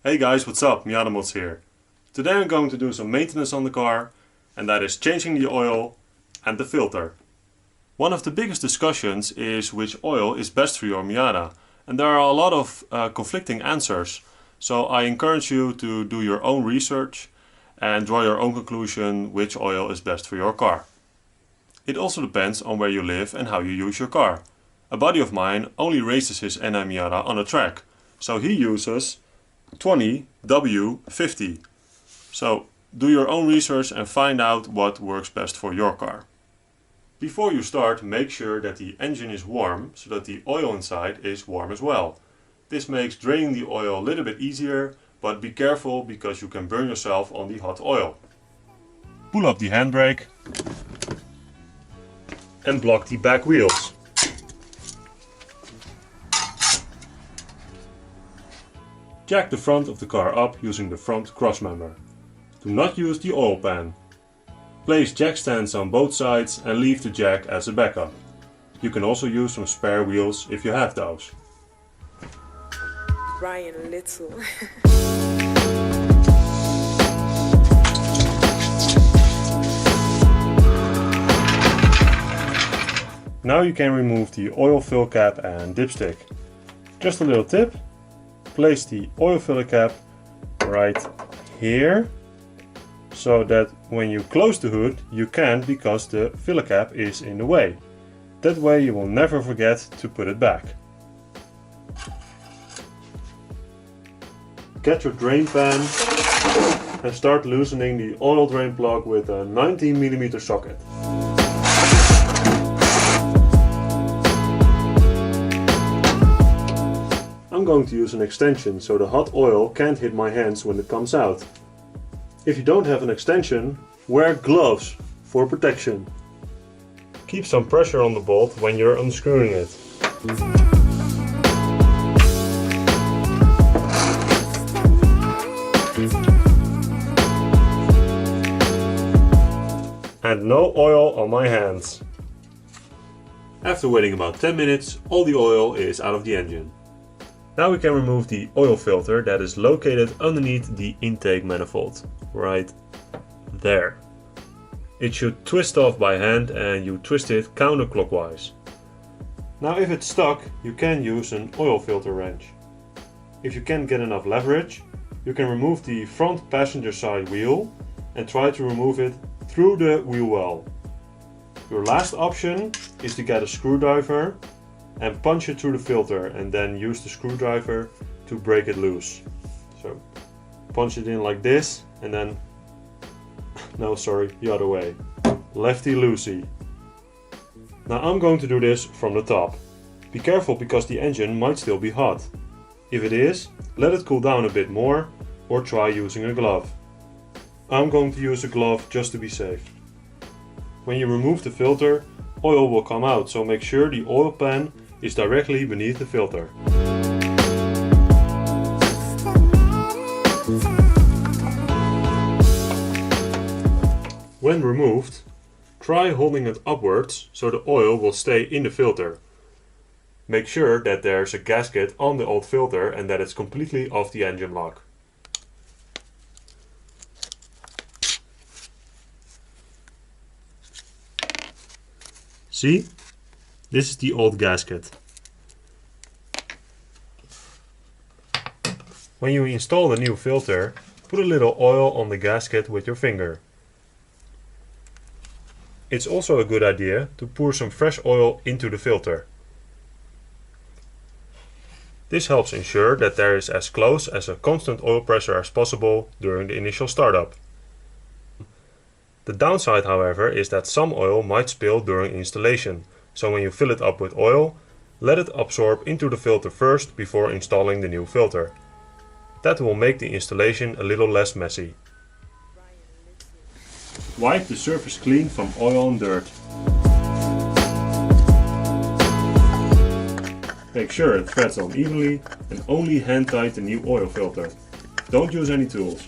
Hey guys, what's up? MiataMods here. Today I'm going to do some maintenance on the car, and that is changing the oil and the filter. One of the biggest discussions is which oil is best for your Miata, and there are a lot of conflicting answers. So I encourage you to do your own research and draw your own conclusion which oil is best for your car. It also depends on where you live and how you use your car. A buddy of mine only races his NA Miata on a track, so he uses 20W50. So do your own research and find out what works best for your car. Before you start, make sure that the engine is warm so that the oil inside is warm as well. This makes draining the oil a little bit easier, but be careful because you can burn yourself on the hot oil. Pull up the handbrake and block the back wheels. Jack the front of the car up using the front crossmember. Do not use the oil pan. Place jack stands on both sides and leave the jack as a backup. You can also use some spare wheels if you have those. Ryan Little. Now you can remove the oil fill cap and dipstick. Just a little tip. Place the oil filler cap right here, so that when you close the hood you can't because the filler cap is in the way. That way you will never forget to put it back. Get your drain pan and start loosening the oil drain plug with a 19mm socket. I'm going to use an extension so the hot oil can't hit my hands when it comes out. If you don't have an extension, wear gloves for protection. Keep some pressure on the bolt when you're unscrewing it. And no oil on my hands. After waiting about 10 minutes, all the oil is out of the engine. Now we can remove the oil filter that is located underneath the intake manifold, right there. It should twist off by hand and you twist it counterclockwise. Now if it's stuck, you can use an oil filter wrench. If you can't get enough leverage, you can remove the front passenger side wheel and try to remove it through the wheel well. Your last option is to get a screwdriver and punch it through the filter and then use the screwdriver to break it loose. So punch it in like this and then, no sorry, the other way. Lefty loosey. Now I'm going to do this from the top. Be careful because the engine might still be hot. If it is, let it cool down a bit more or try using a glove. I'm going to use a glove just to be safe. When you remove the filter, oil will come out, so make sure the oil pan is directly beneath the filter. When removed, try holding it upwards so the oil will stay in the filter. Make sure that there's a gasket on the old filter and that it's completely off the engine lock. See? This is the old gasket. When you install the new filter, put a little oil on the gasket with your finger. It's also a good idea to pour some fresh oil into the filter. This helps ensure that there is as close as a constant oil pressure as possible during the initial startup. The downside, however, is that some oil might spill during installation. So when you fill it up with oil, let it absorb into the filter first before installing the new filter. That will make the installation a little less messy. Wipe the surface clean from oil and dirt. Make sure it threads on evenly and only hand tight the new oil filter. Don't use any tools.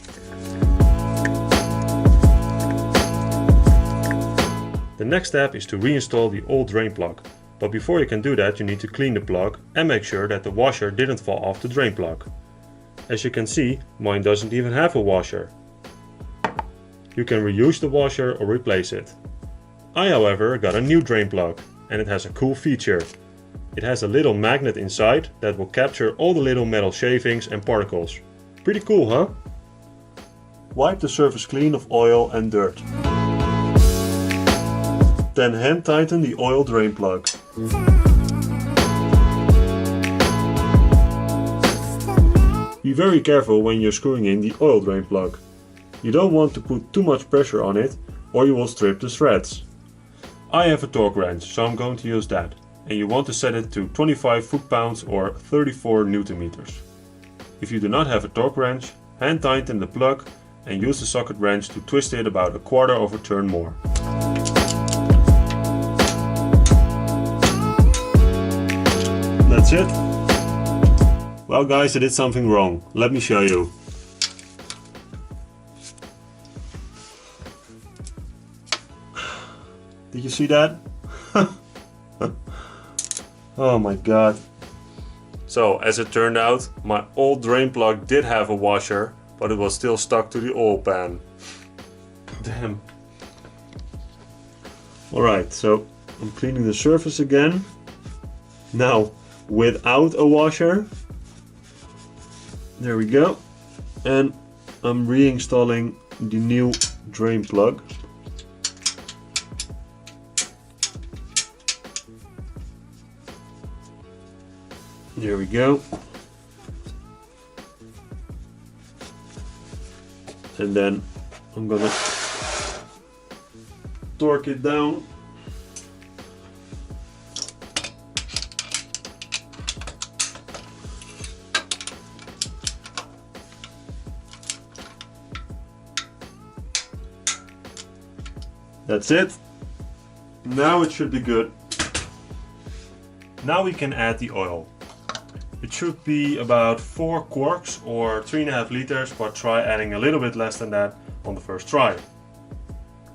The next step is to reinstall the old drain plug, but before you can do that you need to clean the plug and make sure that the washer didn't fall off the drain plug. As you can see, mine doesn't even have a washer. You can reuse the washer or replace it. I, however, got a new drain plug, and it has a cool feature. It has a little magnet inside that will capture all the little metal shavings and particles. Pretty cool, huh? Wipe the surface clean of oil and dirt. Then hand tighten the oil drain plug. Be very careful when you're screwing in the oil drain plug. You don't want to put too much pressure on it or you will strip the threads. I have a torque wrench, so I'm going to use that. And you want to set it to 25 foot-pounds or 34 Newton meters. If you do not have a torque wrench, hand tighten the plug and use the socket wrench to twist it about a quarter of a turn more. That's it. Well guys, I did something wrong. Let me show you. Did you see that? Oh my god. So as it turned out, my old drain plug did have a washer, but it was still stuck to the oil pan. Damn. Alright, so I'm cleaning the surface again. Now without a washer. There we go. And I'm reinstalling the new drain plug. There we go. And then I'm gonna torque it down. That's it. Now it should be good. Now we can add the oil. It should be about 4 quarts or 3.5 liters, but try adding a little bit less than that on the first try.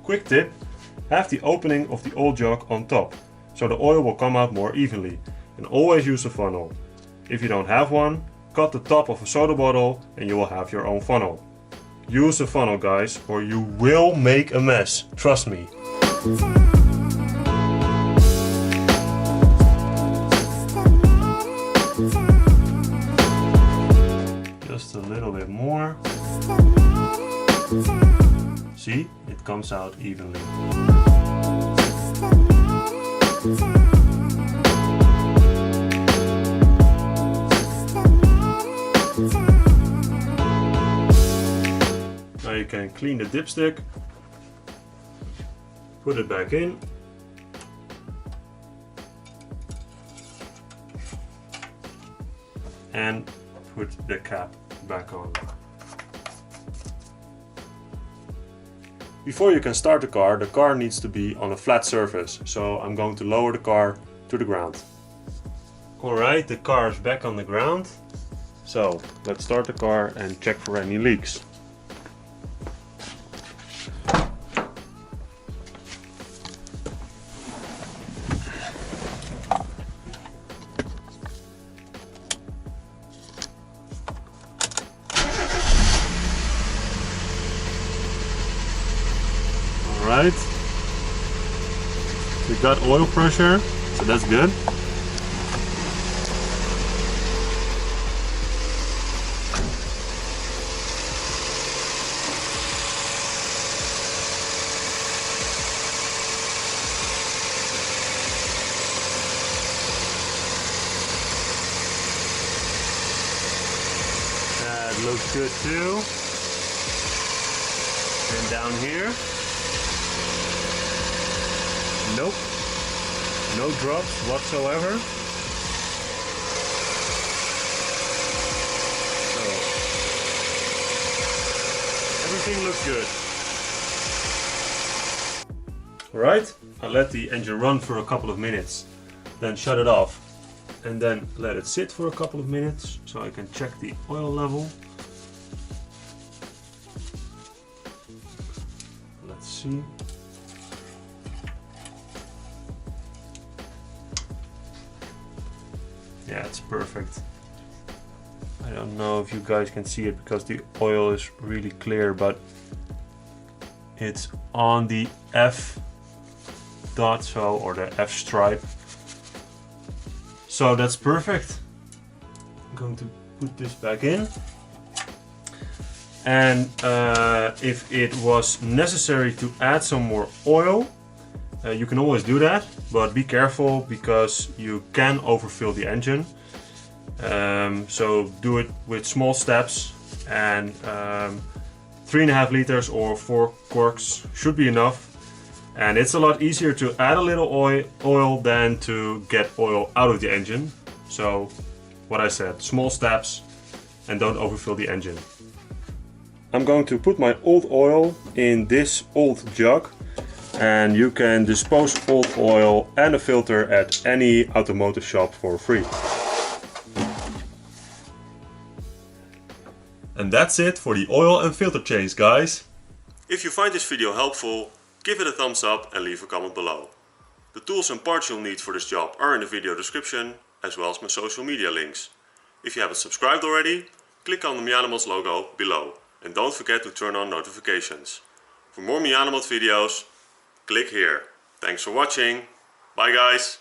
Quick tip, have the opening of the oil jug on top, so the oil will come out more evenly, and always use a funnel. If you don't have one, cut the top of a soda bottle and you will have your own funnel. Use a funnel guys, or you will make a mess, trust me. Just a little bit more. See, it comes out evenly. Now you can clean the dipstick, put it back in, and put the cap back on. Before you can start the car needs to be on a flat surface, so I'm going to lower the car to the ground. Alright, the car is back on the ground, so let's start the car and check for any leaks. Alright, we got oil pressure, so that's good. That looks good too. And down here. Nope, no drops whatsoever. So, everything looks good. Alright, I'll let the engine run for a couple of minutes, then shut it off, and then let it sit for a couple of minutes so I can check the oil level. Let's see. Yeah, it's perfect. I I don't know if you guys can see it because the oil is really clear, but it's on the F dot, so, or the F stripe. So that's perfect. I'm going to put this back in. And if it was necessary to add some more oil, you can always do that, but be careful because you can overfill the engine. So do it with small steps, and 3.5 liters or 4 corks should be enough. And it's a lot easier to add a little oil than to get oil out of the engine. So what I said, small steps and don't overfill the engine. I'm going to put my old oil in this old jug, and you can dispose old oil and a filter at any automotive shop for free. And that's it for the oil and filter change, guys. If you find this video helpful, give it a thumbs up and leave a comment below. The tools and parts you'll need for this job are in the video description, as well as my social media links. If you haven't subscribed already, click on the MiataMods logo below and don't forget to turn on notifications. For more MiataMods videos, click here. Thanks for watching. Bye guys.